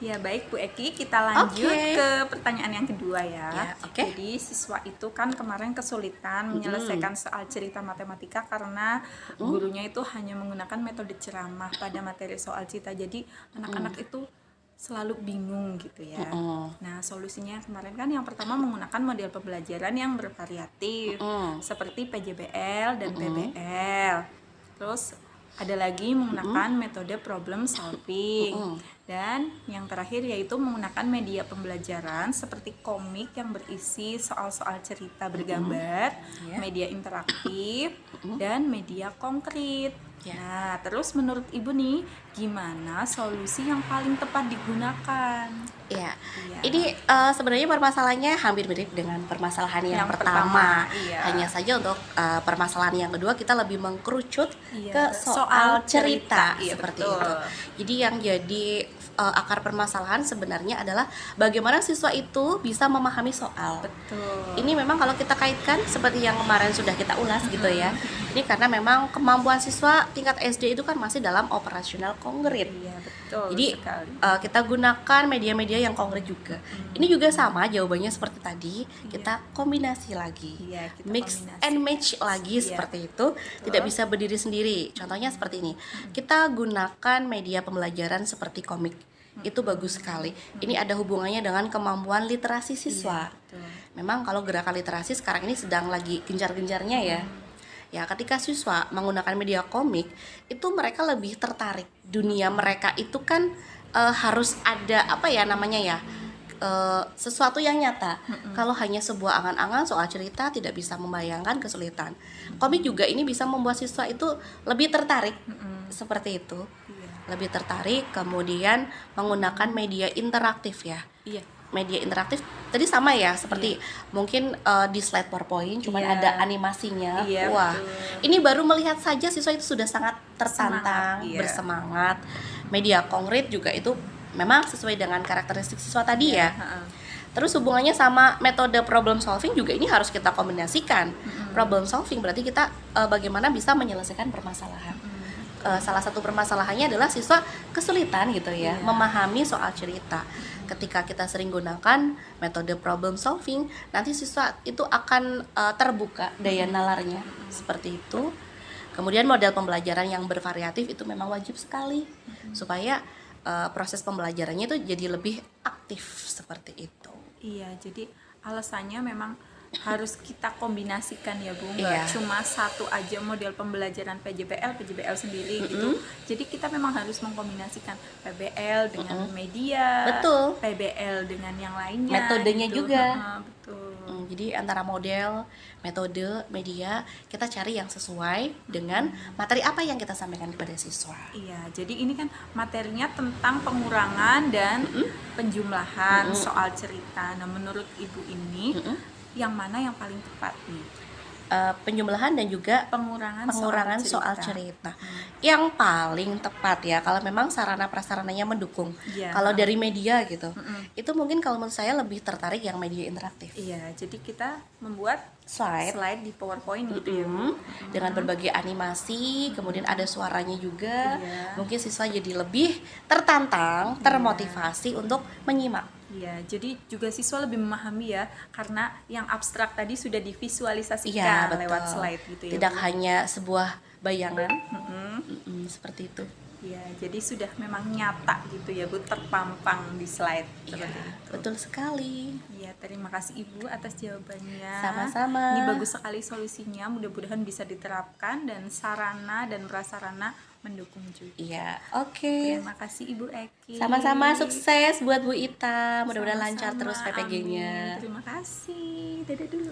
Ya baik Bu Eki, kita lanjut Oke. ke pertanyaan yang kedua ya. Ya, oke. Jadi siswa itu kan kemarin kesulitan menyelesaikan soal cerita matematika karena gurunya itu hanya menggunakan metode ceramah pada materi soal cerita. Jadi anak-anak itu selalu bingung gitu ya. Nah solusinya kemarin kan yang pertama menggunakan model pembelajaran yang bervariatif seperti PJBL dan PBL. Terus ada lagi menggunakan metode problem solving. Dan yang terakhir yaitu menggunakan media pembelajaran seperti komik yang berisi soal-soal cerita bergambar, media interaktif, dan media konkret. Nah, terus menurut Ibu nih, gimana solusi yang paling tepat digunakan? Ya, Iya. ini sebenarnya permasalahannya hampir mirip dengan permasalahan yang Yang pertama. iya. Hanya saja untuk permasalahan yang kedua kita lebih mengkerucut Iya, ke soal cerita Iya, seperti betul. itu. Jadi yang jadi akar permasalahan sebenarnya adalah bagaimana siswa itu bisa memahami soal. Betul. Ini memang kalau kita kaitkan seperti yang kemarin sudah kita ulas gitu ya. Ini karena memang kemampuan siswa tingkat SD itu kan masih dalam operasional konkret. Iya, betul Jadi sekali. kita gunakan media-media yang konkret juga. Ini juga sama jawabannya seperti tadi, kita kombinasi lagi. Iya, kita Mix kombinasi. and match lagi Iya, seperti itu, tidak bisa berdiri sendiri. Contohnya seperti ini. Kita gunakan media pembelajaran seperti komik. Itu bagus sekali. Ini ada hubungannya dengan kemampuan literasi siswa. Betul. Memang kalau gerakan literasi sekarang ini sedang lagi gencar-gencarnya ya. Ya, ketika siswa menggunakan media komik, itu mereka lebih tertarik. Dunia mereka itu kan harus ada apa ya namanya ya? Sesuatu yang nyata. Kalau hanya sebuah angan-angan soal cerita tidak bisa membayangkan kesulitan. Komik juga ini bisa membuat siswa itu lebih tertarik. Seperti itu. Lebih tertarik, kemudian menggunakan media interaktif ya. Iya. Media interaktif tadi sama ya seperti mungkin di slide PowerPoint cuman Iya. ada animasinya. Iya, Wah, betul. ini baru melihat saja siswa itu sudah sangat tertantang, Semangat, iya. bersemangat. Media konkret juga itu memang sesuai dengan karakteristik siswa tadi ya. Terus hubungannya sama metode problem solving juga ini harus kita kombinasikan. Problem solving berarti kita bagaimana bisa menyelesaikan permasalahan. Salah satu permasalahannya adalah siswa kesulitan gitu ya memahami soal cerita. Ketika kita sering gunakan metode problem solving, nanti siswa itu akan terbuka daya nalarnya seperti itu. Kemudian model pembelajaran yang bervariatif itu memang wajib sekali supaya proses pembelajarannya itu jadi lebih aktif seperti itu. Iya, jadi alasannya memang harus kita kombinasikan ya Bu, nggak Iya. cuma satu aja model pembelajaran PJBL sendiri gitu. Jadi kita memang harus mengkombinasikan PBL dengan media, Betul. PBL dengan yang lainnya. Metodenya gitu. juga. Betul. Jadi antara model, metode, media kita cari yang sesuai dengan materi apa yang kita sampaikan kepada siswa. Iya, jadi ini kan materinya tentang pengurangan dan penjumlahan soal cerita. Nah, menurut Ibu ini yang mana yang paling tepat nih? Penjumlahan dan juga Pengurangan soal cerita. Yang paling tepat ya kalau memang sarana prasarananya mendukung. Iya. Kalau dari media gitu, itu mungkin kalau menurut saya lebih tertarik yang media interaktif. Iya, jadi kita membuat Slide di PowerPoint gitu ya. Bu. dengan berbagai animasi, kemudian ada suaranya juga. Iya. Mungkin siswa jadi lebih tertantang, termotivasi untuk menyimak. Iya, jadi juga siswa lebih memahami ya karena yang abstrak tadi sudah divisualisasikan Iya, betul. lewat slide gitu ya. Tidak Bu. hanya sebuah bayangan. Seperti itu. Iya, jadi sudah memang nyata gitu ya Bu, terpampang di slide Iya, seperti itu. betul sekali. Iya, terima kasih Ibu atas jawabannya. Sama-sama. Ini bagus sekali solusinya, mudah-mudahan bisa diterapkan dan sarana dan prasarana mendukung juga. Iya, oke. Terima kasih Ibu Eki. Sama-sama, sukses buat Bu Ita. Mudah-mudahan lancar Sama-sama, terus PPG-nya. amin. Terima kasih. Dadah dulu.